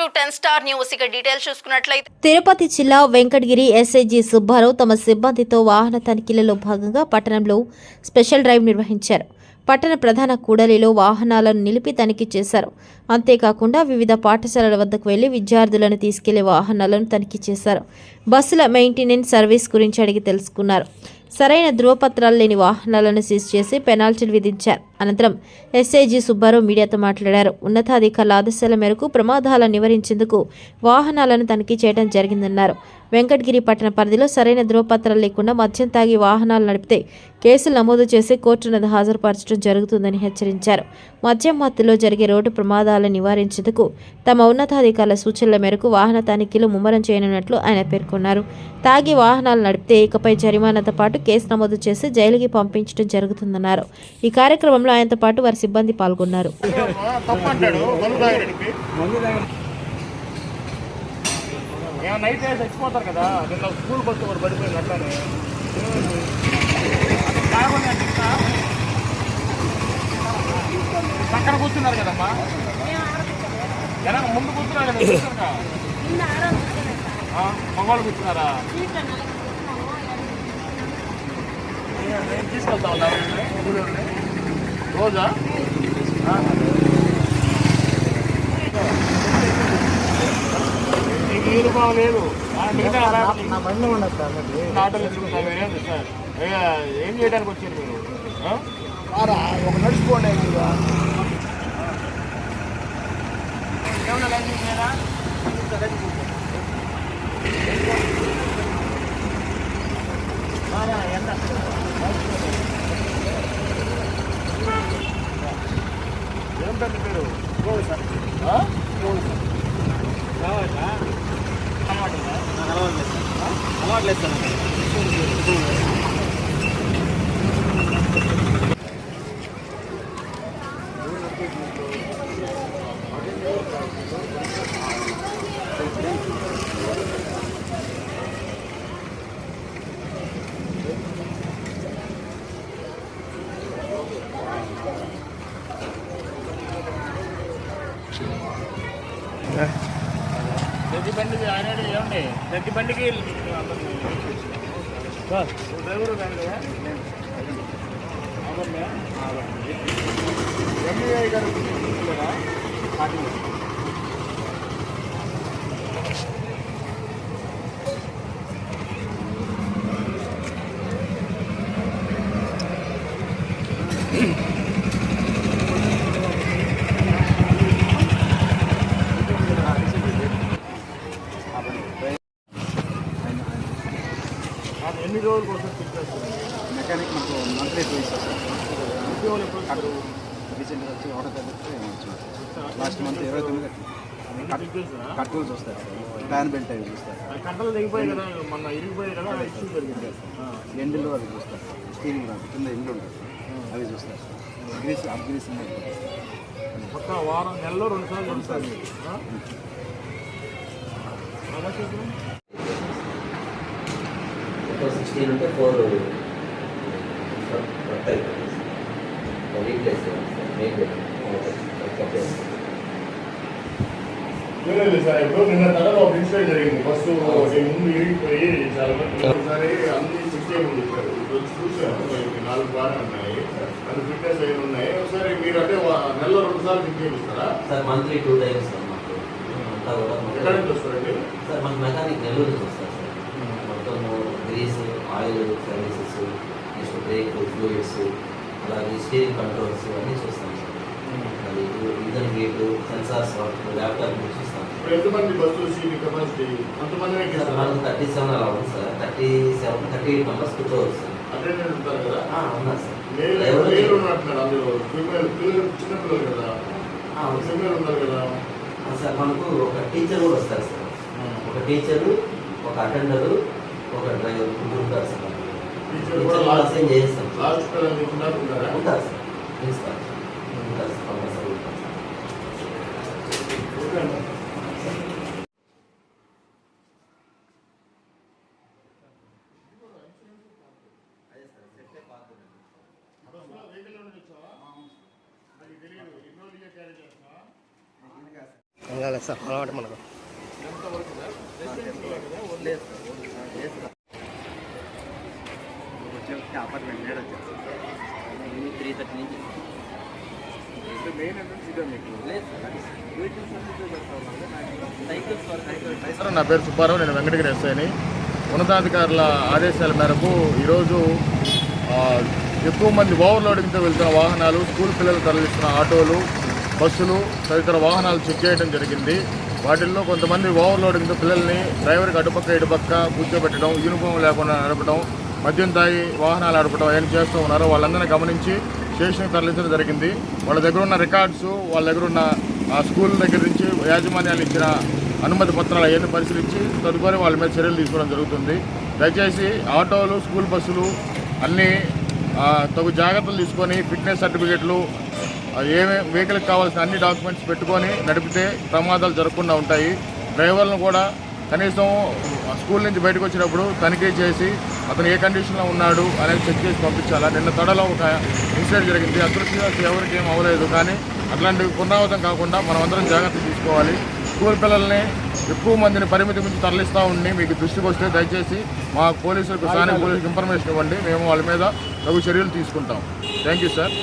10 Star News details చూసుకున్నట్లయితే తిరుపతి జిల్లా Venkatagiri SIG Subbarao తమ సిబ్బందితో వాహన తనిఖీలలో భాగంగా పట్టణంలో స్పెషల్ డ్రైవ్ నిర్వహించారు. పట్టణ ప్రధాన కూడలిలో వాహనాలను నిలిపి తనిఖీ చేశారు. అంతేకాకుండా వివిధ పాఠశాలల వద్దకు వెళ్లి విద్యార్థులను తీసుకెళ్లే వాహనాలను తనిఖీ చేశారు. బస్సుల మెయింటెనెన్స్ సర్వీస్ గురించి అడిగి తెలుసుకున్నారు. సరైన ధృవపత్రాలు లేని వాహనాలను సీజ్ చేసి పెనాల్టీలు విధించారు. అనంతరం ఎస్ఐజీ సుబ్బారావు మీడియాతో మాట్లాడారు. ఉన్నతాధికారుల ఆదేశాల మేరకు ప్రమాదాలను నివారించేందుకు వాహనాలను తనిఖీ చేయడం జరిగిందన్నారు. వెంకటగిరి పట్టణ పరిధిలో సరైన ధృవపత్రాలు లేకుండా మద్యం తాగి వాహనాలు నడిపితే కేసులు నమోదు చేసి కోర్టును హాజరుపరచడం జరుగుతుందని హెచ్చరించారు. మద్యం మత్తులో జరిగే రోడ్డు ప్రమాదాలను నివారించేందుకు తమ ఉన్నతాధికారుల సూచనల మేరకు వాహన తనిఖీలు ముమ్మరం చేయనున్నట్లు ఆయన పేర్కొన్నారు. తాగి వాహనాలు నడిపితే ఇకపై జరిమానాతో పాటు కేసు నమోదు చేసి జైలుకి పంపించడం జరుగుతుందన్నారు. ఈ కార్యక్రమంలో ఆయనతో పాటు వారి సిబ్బంది పాల్గొన్నారు. నైట్ చచ్చిపోతారు కదా, నిన్న స్కూల్ బస్సు ఒకటి పడిపోయింది. అట్లానే పక్కన కూర్చున్నారు కదమ్మా, ఎలా ముందు కూర్చున్నారు కదా, మగవాళ్ళు కూర్చున్నారా? నేను తీసుకెళ్తా ఉన్నా రోజా. యూనిఫామ్ లేదు, ఆటోలు ఎదుర్కొంటారు. మీరేంటి సార్, ఏం చేయడానికి వచ్చారు మీరు? ఒక నడుచుకోండి. ఏమన్నా లైసెన్స్ లేదా? ఏమిటండి మీరు? అలవాట్లేదు సార్. ప్రతి బండికి ఆయన ఏమండి, ప్రతి బండికి డ్రైవరు కానీ కదా ఎంబీఐ గారు కదా. ఎన్ని రోజులు కోసం మెకానిక్ మనకు మంత్లీ చూపిస్తారు సార్. రీసెంట్గా వచ్చి 1వ తారీఖు లాస్ట్ మంత్ 29 కట్టుకోవాల్సి వస్తారు. ఫ్యాన్ బెల్ట్ అవి చూస్తారు. కట్టలు దిగిపోయి కదా, మన ఇరిగిపోయి కదా, ఇష్యూ జరిగింది. ఎండిల్లో అవి చూస్తారు. స్టీరింగ్ కింద ఎండు ఉంటుంది, అవి చూస్తారు. గ్రీస్ అప్ గ్రీస్ ఒక్క వారం నెలలో 2 సార్లు చూస్తారు. సిక్స్టీన్ ఉంటే 4 రీప్లేస్ లేదు సార్. ఇప్పుడు నిన్న తరలో ఒక ఇన్సిడెంట్ జరిగింది. బస్సు ముందు ఇరిగిపోయి చాలా మంది ఒకసారి అన్ని చెక్ చేయమని చెప్పారు. ఇప్పుడు చూసాను 4 బాగానే ఉన్నాయి, అది ఫిట్నెస్ అయి ఉన్నాయి. ఒకసారి మీరు అంటే నెలలో 2 సార్లు చెక్ చేయిస్తారా సార్? Monthly 2 times sir. మాకు అంతా కూడా ఎక్కడి నుంచి వస్తారండి సార్? మాకు మెకానిక్ నెల్లూరు నుంచి వస్తారు సార్. మొత్తము grease, oil services, next brake fluids, అలాగే స్టీరింగ్ కంట్రోల్స్ అన్నీ చూస్తాం సార్. అది ఇంజన్ గేటు, సెన్సార్స్, ల్యాప్టాప్ చూస్తాం. ఎంతమంది బస్సు సీట్ కెపాసిటీ? అంతమంది మనకు 37 అలా ఉంది సార్. 38 మెంబర్స్ కూర్చోవచ్చు సార్. అటెండెంట్ ఉంటారు కదా? ఉన్నారు సార్. అందులో చిన్నపిల్లలు కదా, ఫీమేల్ ఉన్నారు కదా సార్. మనకు ఒక టీచర్ కూడా వస్తారు సార్. ఒక టీచరు, ఒక అటెండరు, ఒక డ్రైవర్, ముగ్గురు ఉంటారు సార్. టీచర్ చేస్తాం. ఉంటారు సార్. ప్రిన్సిపాల్ ఉంటారు సార్. కంపల్సరీ ఉంటారు సార్. లేదు సార్ అలవాటు మనకు. వచ్చే అపార్ట్మెంట్ నేడు వచ్చేస్తాం 3:30 నుంచి మెయిన్ ఎంట్రన్స్ ఇదే మీకు లేదు సార్. నా పేరు సుబ్బారావు, నేను వెంకటగిరి ఎస్ఐని. ఉన్నతాధికారుల ఆదేశాల మేరకు ఈరోజు ఎక్కువ మంది ఓవర్లోడింగ్తో వెళ్తున్న వాహనాలు, స్కూల్ పిల్లలు తరలిస్తున్న ఆటోలు, బస్సులు తదితర వాహనాలు చెక్ చేయడం జరిగింది. వాటిల్లో కొంతమంది ఓవర్లోడింగ్తో పిల్లల్ని డ్రైవర్కి అటుపక్క ఇటుపక్క కూర్చోబెట్టడం, యూనిఫామ్ లేకుండా నడపడం, మద్యం తాగి వాహనాలు నడపడం ఏం చేస్తూ ఉన్నారో వాళ్ళందరినీ గమనించి స్టేషన్కి తరలించడం జరిగింది. వాళ్ళ దగ్గర ఉన్న రికార్డ్స్, వాళ్ళ దగ్గర ఉన్న స్కూల్ దగ్గర నుంచి యాజమాన్యాలు ఇచ్చిన అనుమతి పత్రాలు అవన్నీ పరిశీలించి తదుపరి వాళ్ళ మీద చర్యలు తీసుకోవడం జరుగుతుంది. దయచేసి ఆటోలు, స్కూల్ బస్సులు అన్నీ తగు జాగ్రత్తలు తీసుకొని ఫిట్నెస్ సర్టిఫికెట్లు, ఏమేమి వెహికల్కి కావాల్సిన అన్ని డాక్యుమెంట్స్ పెట్టుకొని నడిపితే ప్రమాదాలు జరగకుండా ఉంటాయి. డ్రైవర్లను కూడా కనీసం స్కూల్ నుంచి బయటకు వచ్చినప్పుడు తనిఖీ చేసి అతను ఏ కండిషన్లో ఉన్నాడు అనేది చెక్ చేసి పంపించాలా. నిన్న తడలో ఒక ఇన్సిడెంట్ జరిగింది. అదృష్టంగా ఎవరికి ఏం అవ్వలేదు, కానీ అట్లాంటివి పునరావృతం కాకుండా మనం అందరం జాగ్రత్తలు తీసుకోవాలి. స్కూల్ పిల్లల్ని ఎక్కువ మందిని పరిమితి మించి తరలిస్తూ ఉండి మీకు దృష్టికి వస్తే దయచేసి మా పోలీసులకు, స్థానిక పోలీసులకు ఇన్ఫర్మేషన్ ఇవ్వండి. మేము వాళ్ళ మీద తగు చర్యలు తీసుకుంటాం. Thank you sir.